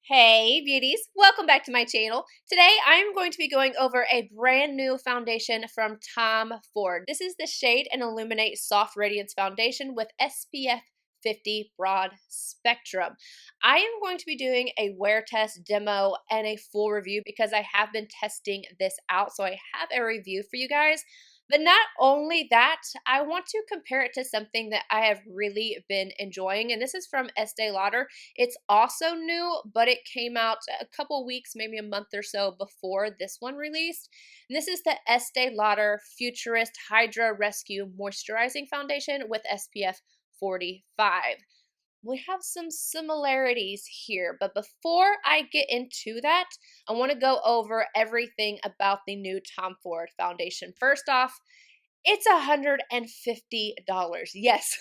Hey beauties, welcome back to my channel. Today I am going to be going over a brand new foundation from Tom Ford. This is the Shade and Illuminate Soft Radiance Foundation with SPF 50 broad spectrum. I am going to be doing a wear test demo and a full review because I have been testing this out, so I have a review for you guys. But not only that, I want to compare it to something that I have really been enjoying, and this is from Estee Lauder. It's also new, but it came out a couple weeks, maybe a month or so before this one released. And this is the Estee Lauder Futurist Hydra Rescue Moisturizing Foundation with SPF 45. We have some similarities here, but before I get into that, I want to go over everything about the new Tom Ford foundation. First off, it's $150. Yes,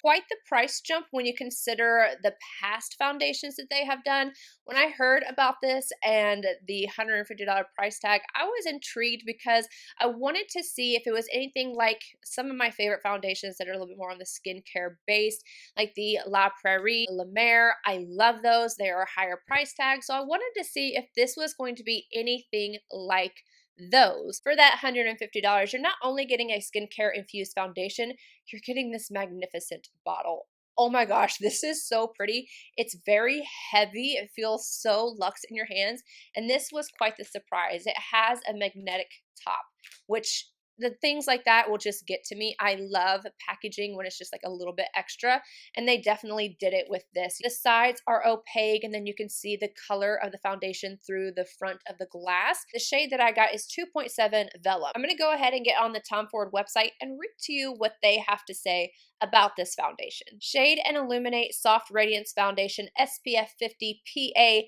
quite the price jump when you consider the past foundations that they have done. When I heard about this and the $150 price tag, I was intrigued because I wanted to see if it was anything like some of my favorite foundations that are a little bit more on the skincare based, like the La Prairie, La Mer. I love those. They are a higher price tag. So I wanted to see if this was going to be anything like those. For that $150, you're not only getting a skincare infused foundation, you're getting this magnificent bottle. Oh my gosh, this is so pretty. It's very heavy. It feels so luxe in your hands. And this was quite the surprise. It has a magnetic top, which the things like that will just get to me. I love packaging when it's just like a little bit extra, and they definitely did it with this. The sides are opaque, and then you can see the color of the foundation through the front of the glass. The shade that I got is 2.7 Vellum. I'm going to go ahead and get on the Tom Ford website and read to you what they have to say about this foundation. Shade and Illuminate Soft Radiance Foundation SPF 50 PA+++++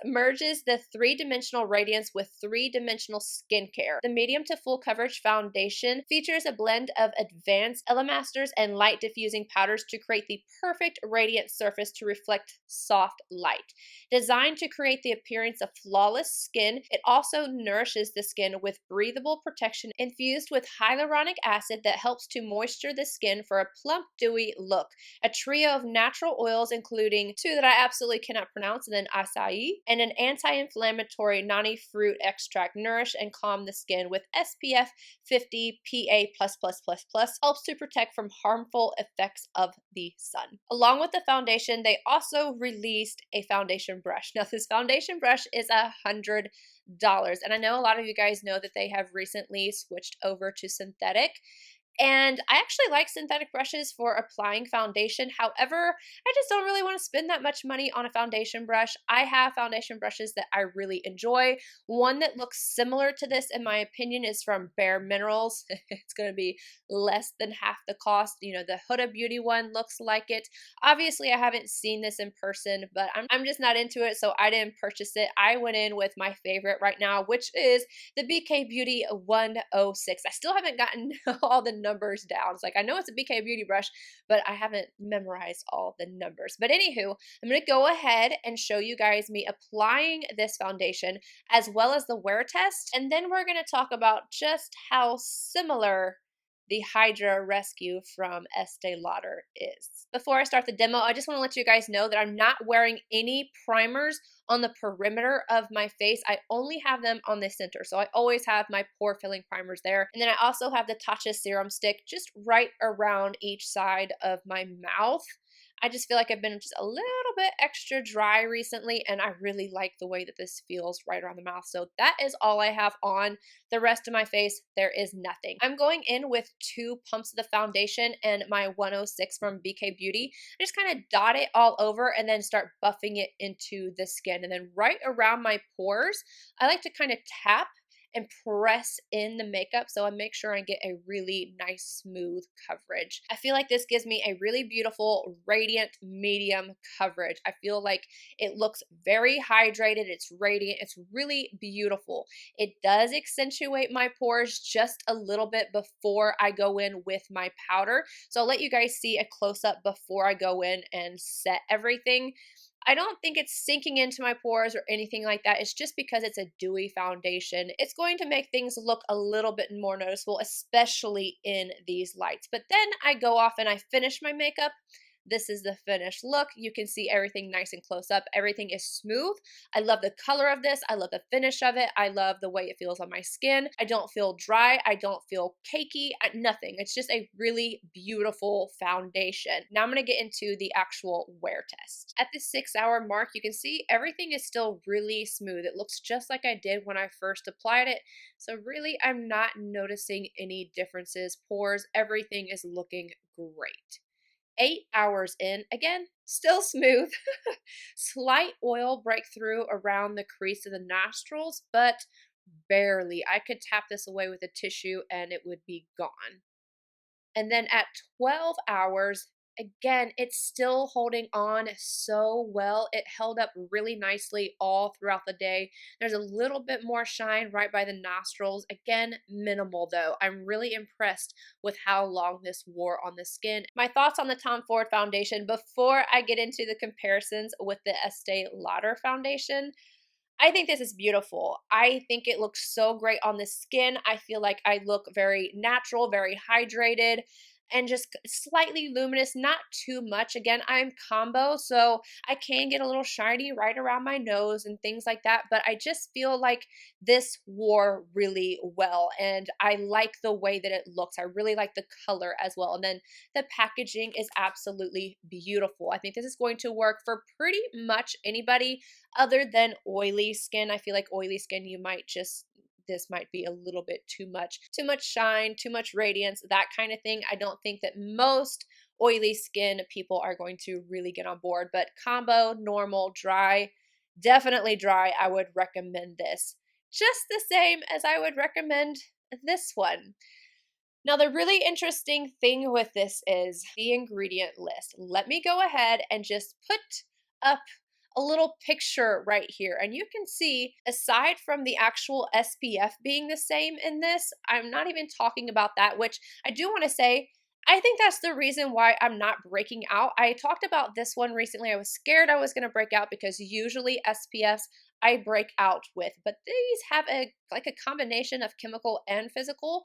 merges the three-dimensional radiance with three-dimensional skincare. The medium to full coverage foundation features a blend of advanced elastomers and light diffusing powders to create the perfect radiant surface to reflect soft light. Designed to create the appearance of flawless skin, it also nourishes the skin with breathable protection infused with hyaluronic acid that helps to moisture the skin for a plump, dewy look. A trio of natural oils, including two that I absolutely cannot pronounce, and then acai, and an anti-inflammatory noni fruit extract, nourish and calm the skin with SPF 50 PA++++, helps to protect from harmful effects of the sun. Along with the foundation, they also released a foundation brush. Now, this foundation brush is $100. And I know a lot of you guys know that they have recently switched over to synthetic. And I actually like synthetic brushes for applying foundation. However, I just don't really want to spend that much money on a foundation brush. I have foundation brushes that I really enjoy. One that looks similar to this, in my opinion, is from Bare Minerals. It's going to be less than half the cost. You know, the Huda Beauty one looks like it. Obviously, I haven't seen this in person, but I'm just not into it, so I didn't purchase it. I went in with my favorite right now, which is the BK Beauty 106. I still haven't gotten all the numbers down. It's like, I know it's a BK Beauty brush, but I haven't memorized all the numbers. But anywho, I'm going to go ahead and show you guys me applying this foundation as well as the wear test. And then we're going to talk about just how similar the Hydra Rescue from Estee Lauder is. Before I start the demo, I just want to let you guys know that I'm not wearing any primers on the perimeter of my face. I only have them on the center. So I always have my pore filling primers there. And then I also have the TATCHA serum stick just right around each side of my mouth. I just feel like I've been just a little bit extra dry recently, and I really like the way that this feels right around the mouth. So that is all I have on. The rest of my face, there is nothing. I'm going in with 2 pumps of the foundation and my 106 from BK Beauty. I just kind of dot it all over and then start buffing it into the skin. And then right around my pores, I like to kind of tap and press in the makeup so I make sure I get a really nice smooth coverage. I feel like this gives me a really beautiful radiant medium coverage. I feel like it looks very hydrated, it's radiant, it's really beautiful. It does accentuate my pores just a little bit before I go in with my powder. So I'll let you guys see a close-up before I go in and set everything. I don't think it's sinking into my pores or anything like that. It's just because it's a dewy foundation. It's going to make things look a little bit more noticeable, especially in these lights. But then I go off and I finish my makeup. this is the finished look. You can see everything nice and close up. Everything is smooth. I love the color of this. I love the finish of it. I love the way it feels on my skin. I don't feel dry. I don't feel cakey. Nothing. It's just a really beautiful foundation. Now I'm going to get into the actual wear test. At the 6-hour mark, you can see everything is still really smooth. It looks just like I did when I first applied it. So really, I'm not noticing any differences. Pores, everything is looking great. 8 hours in, again, still smooth. Slight oil breakthrough around the crease of the nostrils, but barely. I could tap this away with a tissue and it would be gone. And then at 12 hours, again, it's still holding on so well. It held up really nicely all throughout the day. There's a little bit more shine right by the nostrils. Again, minimal though. I'm really impressed with how long this wore on the skin. My thoughts on the Tom Ford foundation before I get into the comparisons with the Estee Lauder foundation. I think this is beautiful. I think it looks so great on the skin. I feel like I look very natural, very hydrated, and just slightly luminous, not too much. Again, I'm combo, so I can get a little shiny right around my nose and things like that, but I just feel like this wore really well, and I like the way that it looks. I really like the color as well, and then the packaging is absolutely beautiful. I think this is going to work for pretty much anybody other than oily skin. I feel like oily skin, this might be a little bit too much shine, too much radiance, that kind of thing. I don't think that most oily skin people are going to really get on board, but combo, normal, dry, definitely dry, I would recommend this. Just the same as I would recommend this one. Now, the really interesting thing with this is the ingredient list. Let me go ahead and just put up a little picture right here. And you can see, aside from the actual SPF being the same in this, I'm not even talking about that, which I do want to say, I think that's the reason why I'm not breaking out. I talked about this one recently. I was scared I was going to break out because usually SPFs I break out with, but these have a combination of chemical and physical.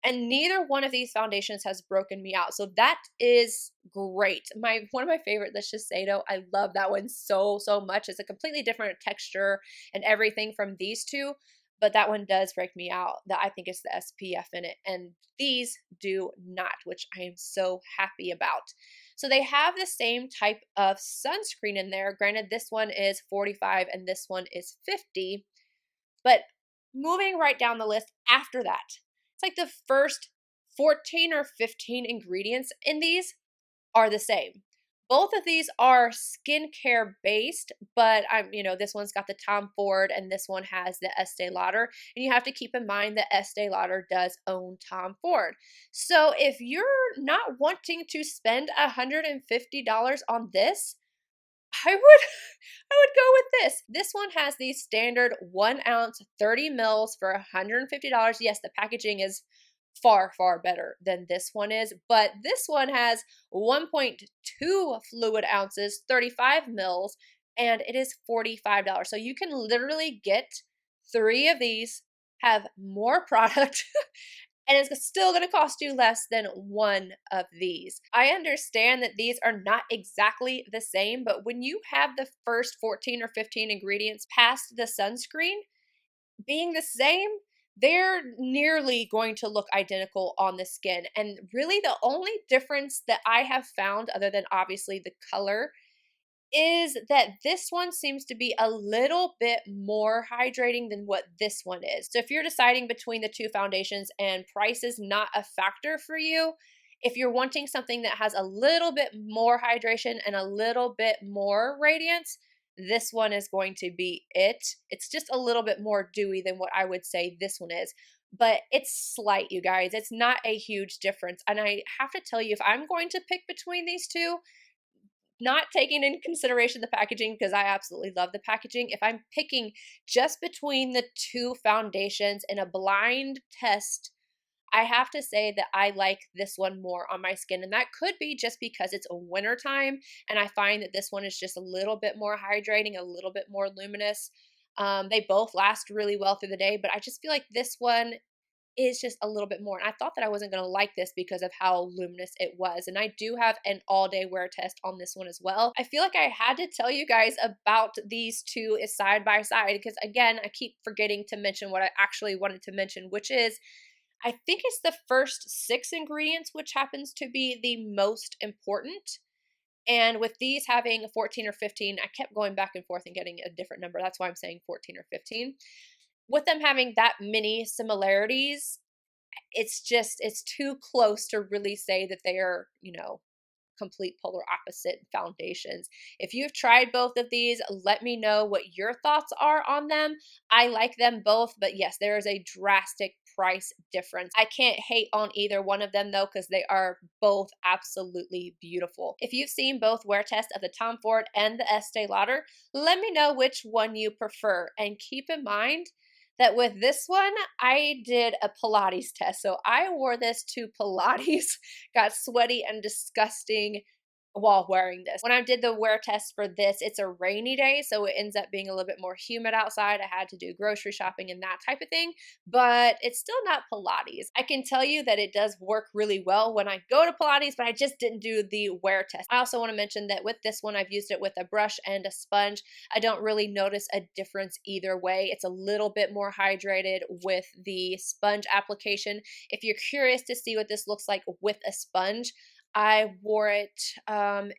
And neither one of these foundations has broken me out. So that is great. One of my favorite, let's just say though, I love that one so much. It's a completely different texture and everything from these two, but that one does break me out. That I think is the SPF in it. And these do not, which I am so happy about. So they have the same type of sunscreen in there. Granted, this one is 45 and this one is 50, but moving right down the list after that, it's like the first 14 or 15 ingredients in these are the same. Both of these are skincare based, but this one's got the Tom Ford and this one has the Estee Lauder. And you have to keep in mind that Estee Lauder does own Tom Ford. So if you're not wanting to spend $150 on this, I would go with this. This one has the standard 1 ounce, 30 mils for $150. Yes, the packaging is far better than this one is, but this one has 1.2 fluid ounces, 35 mils, and it is $45. So you can literally get 3 of these, have more product, and it's still going to cost you less than 1 of these. I understand that these are not exactly the same, but when you have the first 14 or 15 ingredients past the sunscreen being the same, they're nearly going to look identical on the skin. And really the only difference that I have found, other than obviously the color, is that this one seems to be a little bit more hydrating than what this one is. So if you're deciding between the two foundations and price is not a factor for you, if you're wanting something that has a little bit more hydration and a little bit more radiance, this one is going to be it. It's just a little bit more dewy than what I would say this one is. But it's slight, you guys. It's not a huge difference. And I have to tell you, if I'm going to pick between these two, not taking into consideration the packaging, because I absolutely love the packaging, if I'm picking just between the two foundations in a blind test, I have to say that I like this one more on my skin. And that could be just because it's a winter time and I find that this one is just a little bit more hydrating, a little bit more luminous. They both last really well through the day, but I just feel like this one is just a little bit more. And I thought that I wasn't going to like this because of how luminous it was. And I do have an all-day wear test on this one as well. I feel like I had to tell you guys about these two side by side because, again, I keep forgetting to mention what I actually wanted to mention, which is I think it's the first 6 ingredients, which happens to be the most important. And with these having 14 or 15, I kept going back and forth and getting a different number. That's why I'm saying 14 or 15. With them having that many similarities, it's too close to really say that they are, complete polar opposite foundations. If you've tried both of these, let me know what your thoughts are on them. I like them both, but yes, there is a drastic price difference. I can't hate on either one of them though, because they are both absolutely beautiful. If you've seen both wear tests of the Tom Ford and the Estee Lauder, let me know which one you prefer. And keep in mind that with this one, I did a Pilates test. So I wore this to Pilates, got sweaty and disgusting while wearing this. When I did the wear test for this, it's a rainy day, so it ends up being a little bit more humid outside. I had to do grocery shopping and that type of thing, but it's still not Pilates. I can tell you that it does work really well when I go to Pilates, but I just didn't do the wear test. I also want to mention that with this one, I've used it with a brush and a sponge. I don't really notice a difference either way. It's a little bit more hydrated with the sponge application. If you're curious to see what this looks like with a sponge, I wore it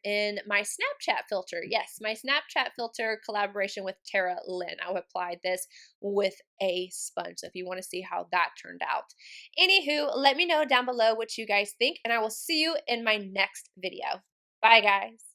in my Snapchat filter. Yes, my Snapchat filter collaboration with Tara Lynn. I applied this with a sponge. So if you want to see how that turned out. Anywho, let me know down below what you guys think, and I will see you in my next video. Bye, guys.